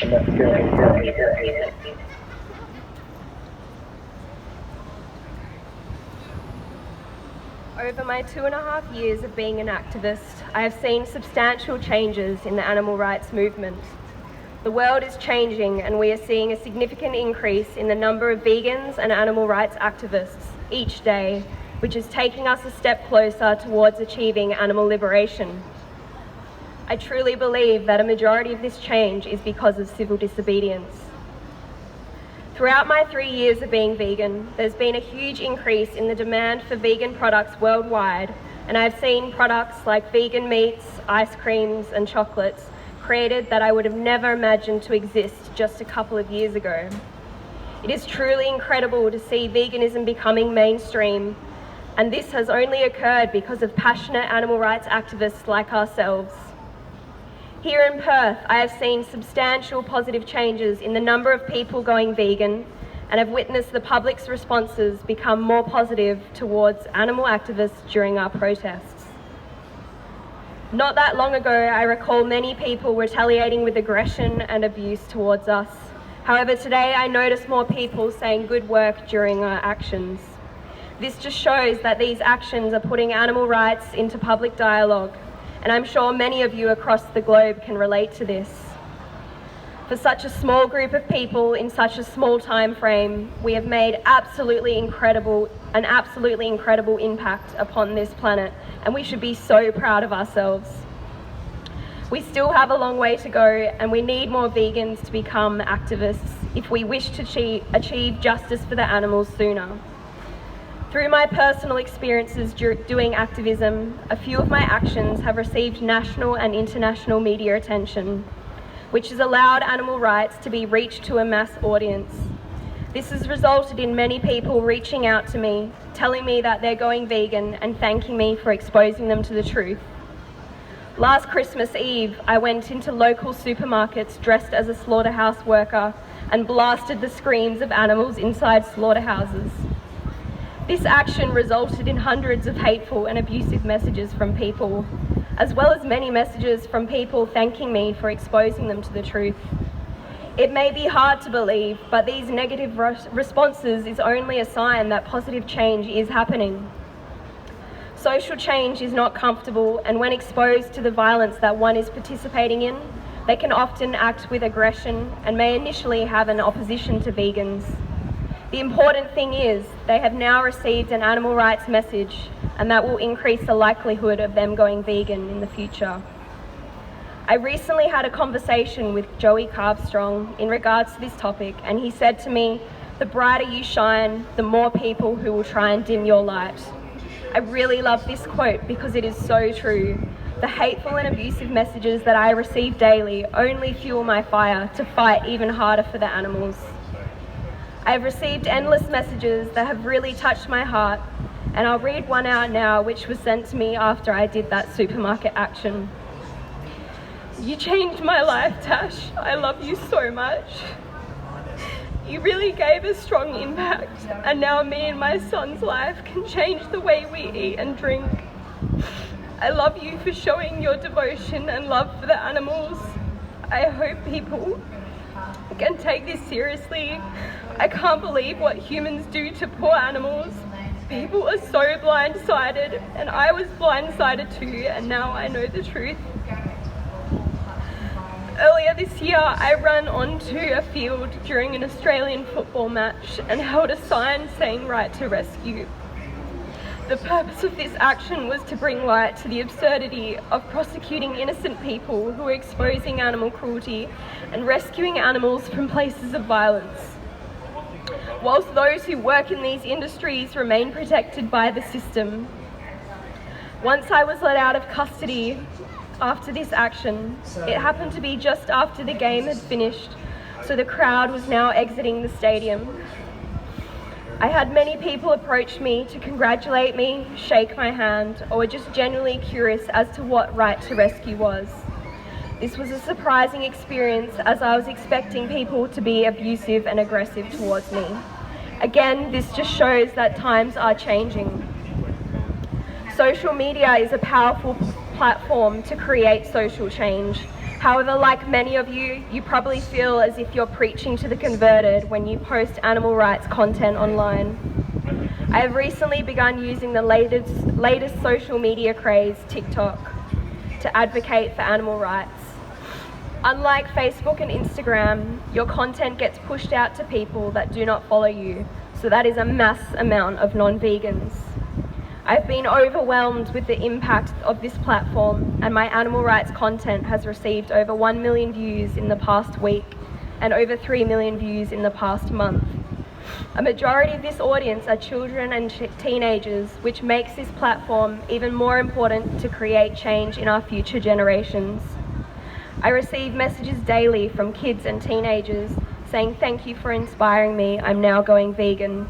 Over my 2.5 years of being an activist, I have seen substantial changes in the animal rights movement. The world is changing and we are seeing a significant increase in the number of vegans and animal rights activists each day, which is taking us a step closer towards achieving animal liberation. I truly believe that a majority of this change is because of civil disobedience. Throughout my 3 years of being vegan, there's been a huge increase in the demand for vegan products worldwide, and I've seen products like vegan meats, ice creams, and chocolates created that I would have never imagined to exist just a couple of years ago. It is truly incredible to see veganism becoming mainstream, and this has only occurred because of passionate animal rights activists like ourselves. Here in Perth, I have seen substantial positive changes in the number of people going vegan and have witnessed the public's responses become more positive towards animal activists during our protests. Not that long ago, I recall many people retaliating with aggression and abuse towards us. However, today I notice more people saying good work during our actions. This just shows that these actions are putting animal rights into public dialogue, and I'm sure many of you across the globe can relate to this. For such a small group of people in such a small time frame, we have made an absolutely incredible impact upon this planet, and we should be so proud of ourselves. We still have a long way to go, and we need more vegans to become activists if we wish to achieve justice for the animals sooner. Through my personal experiences doing activism, a few of my actions have received national and international media attention, which has allowed animal rights to be reached to a mass audience. This has resulted in many people reaching out to me, telling me that they're going vegan and thanking me for exposing them to the truth. Last Christmas Eve, I went into local supermarkets dressed as a slaughterhouse worker and blasted the screams of animals inside slaughterhouses. This action resulted in hundreds of hateful and abusive messages from people, as well as many messages from people thanking me for exposing them to the truth. It may be hard to believe, but these negative responses is only a sign that positive change is happening. Social change is not comfortable, and when exposed to the violence that one is participating in, they can often act with aggression and may initially have an opposition to vegans. The important thing is they have now received an animal rights message, and that will increase the likelihood of them going vegan in the future. I recently had a conversation with Joey Carbstrong in regards to this topic, and he said to me, "The brighter you shine, the more people who will try and dim your light." I really love this quote because it is so true. The hateful and abusive messages that I receive daily only fuel my fire to fight even harder for the animals. I have received endless messages that have really touched my heart, and I'll read one out now which was sent to me after I did that supermarket action. "You changed my life, Tash. I love you so much. You really gave a strong impact, and now me and my son's life can change the way we eat and drink. I love you for showing your devotion and love for the animals. I hope people can take this seriously. I can't believe what humans do to poor animals. People are so blindsided, and I was blindsided too, and now I know the truth. Earlier this year, I ran onto a field during an Australian football match and held a sign saying "Right to Rescue." The purpose of this action was to bring light to the absurdity of prosecuting innocent people who are exposing animal cruelty and rescuing animals from places of violence. Whilst those who work in these industries remain protected by the system. Once I was let out of custody after this action, it happened to be just after the game had finished, so the crowd was now exiting the stadium. I had many people approach me to congratulate me, shake my hand, or were just genuinely curious as to what Right to Rescue was. This was a surprising experience as I was expecting people to be abusive and aggressive towards me. Again, this just shows that times are changing. Social media is a powerful platform to create social change. However, like many of you, you probably feel as if you're preaching to the converted when you post animal rights content online. I have recently begun using the latest social media craze, TikTok, to advocate for animal rights. Unlike Facebook and Instagram, your content gets pushed out to people that do not follow you, so that is a mass amount of non-vegans. I've been overwhelmed with the impact of this platform, and my animal rights content has received over 1 million views in the past week and over 3 million views in the past month. A majority of this audience are children and teenagers, which makes this platform even more important to create change in our future generations. I receive messages daily from kids and teenagers saying, "Thank you for inspiring me, I'm now going vegan."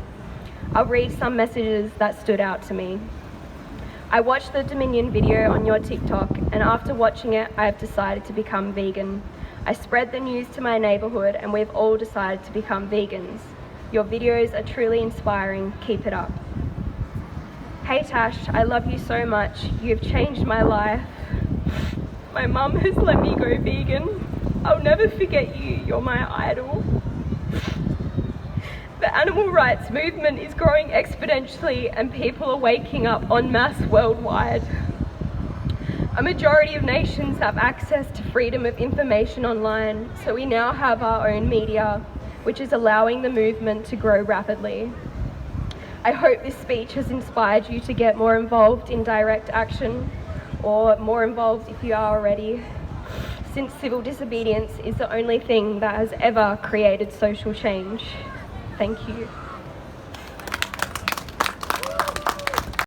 I'll read some messages that stood out to me. I watched the Dominion video on your TikTok, and after watching it, I have decided to become vegan. I spread the news to my neighbourhood, and we've all decided to become vegans. Your videos are truly inspiring. Keep it up. Hey Tash, I love you so much. You've changed my life. My mum has let me go vegan. I'll never forget you. You're my idol. The animal rights movement is growing exponentially and people are waking up en masse worldwide. A majority of nations have access to freedom of information online, so we now have our own media, which is allowing the movement to grow rapidly. I hope this speech has inspired you to get more involved in direct action, or more involved if you are already, since civil disobedience is the only thing that has ever created social change. Thank you.